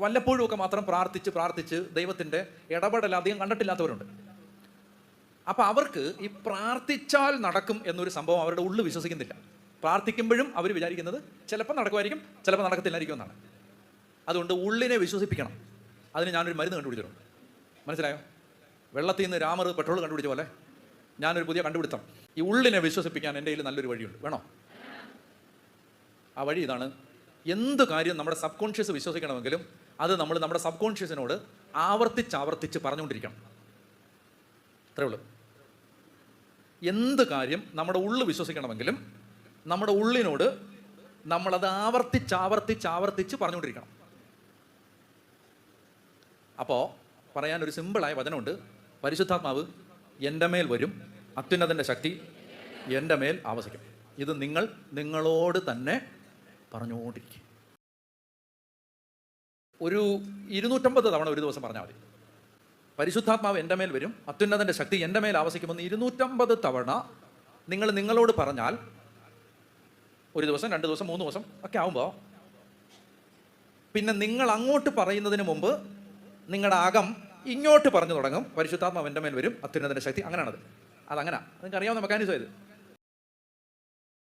വല്ലപ്പോഴും ഒക്കെ മാത്രം പ്രാർത്ഥിച്ച് ദൈവത്തിൻ്റെ ഇടപെടൽ അധികം കണ്ടിട്ടില്ലാത്തവരുണ്ട്. അപ്പോൾ അവർക്ക് ഈ പ്രാർത്ഥിച്ചാൽ നടക്കും എന്നൊരു സംഭവം അവരുടെ ഉള്ളിൽ വിശ്വസിക്കുന്നില്ല. പ്രാർത്ഥിക്കുമ്പോഴും അവർ വിചാരിക്കുന്നത് ചിലപ്പോൾ നടക്കുമായിരിക്കും, ചിലപ്പോൾ നടക്കത്തില്ലായിരിക്കും എന്നാണ്. അതുകൊണ്ട് ഉള്ളിനെ വിശ്വസിപ്പിക്കണം. അതിന് ഞാനൊരു മരുന്ന് കണ്ടുപിടിച്ചിട്ടുണ്ട്. മനസ്സിലായോ? വെള്ളത്തിൽ നിന്ന് രാമർ പെട്രോൾ കണ്ടുപിടിച്ച പോലെ ഞാനൊരു പുതിയ കണ്ടുപിടുത്തം. ഈ ഉള്ളിനെ വിശ്വസിപ്പിക്കാൻ എൻ്റെ കയ്യിൽ നല്ലൊരു വഴിയുണ്ട്. വേണോ? ആ വഴി ഇതാണ്. എന്ത് കാര്യം നമ്മുടെ സബ് കോൺഷ്യസ് വിശ്വസിക്കണമെങ്കിലും അത് നമ്മൾ നമ്മുടെ സബ് കോൺഷ്യസിനോട് ആവർത്തിച്ച് പറഞ്ഞുകൊണ്ടിരിക്കണം. അത്രേ ഉള്ളൂ. എന്ത് കാര്യം നമ്മുടെ ഉള്ളു വിശ്വസിക്കണമെങ്കിലും നമ്മുടെ ഉള്ളിനോട് നമ്മളത് ആവർത്തിച്ച് പറഞ്ഞുകൊണ്ടിരിക്കണം. അപ്പോൾ പറയാനൊരു സിമ്പിളായ വചനമുണ്ട്. പരിശുദ്ധാത്മാവ് എൻ്റെ മേൽ വരും, അത്യുന്നതൻ്റെ ശക്തി എൻ്റെ മേൽ ആവസിക്കും. ഇത് നിങ്ങളോട് തന്നെ പറഞ്ഞുകൊണ്ടിരിക്കും. ഒരു 250 തവണ ഒരു ദിവസം പറഞ്ഞാൽ മതി. പരിശുദ്ധാത്മാവ് എൻ്റെ മേൽ വരും, അത്യുന്നതൻ്റെ ശക്തി എൻ്റെ മേൽ ആവസിക്കുമെന്ന് 250 തവണ നിങ്ങളോട് പറഞ്ഞാൽ ഒരു ദിവസം, 2 ദിവസം, 3 ദിവസം ഒക്കെ ആകുമ്പോൾ പിന്നെ നിങ്ങൾ അങ്ങോട്ട് പറയുന്നതിന് മുമ്പ് നിങ്ങളുടെ അകം ഇങ്ങോട്ട് പറഞ്ഞു തുടങ്ങും. പരിശുദ്ധാത്മാവ് എൻ്റെ മേൽ വരും, അത്യുന്നതൻ്റെ ശക്തി. അങ്ങനെയാണത്. അതങ്ങനെ നിങ്ങൾക്ക് അറിയാവുന്ന മെക്കാനിസം ഇത്.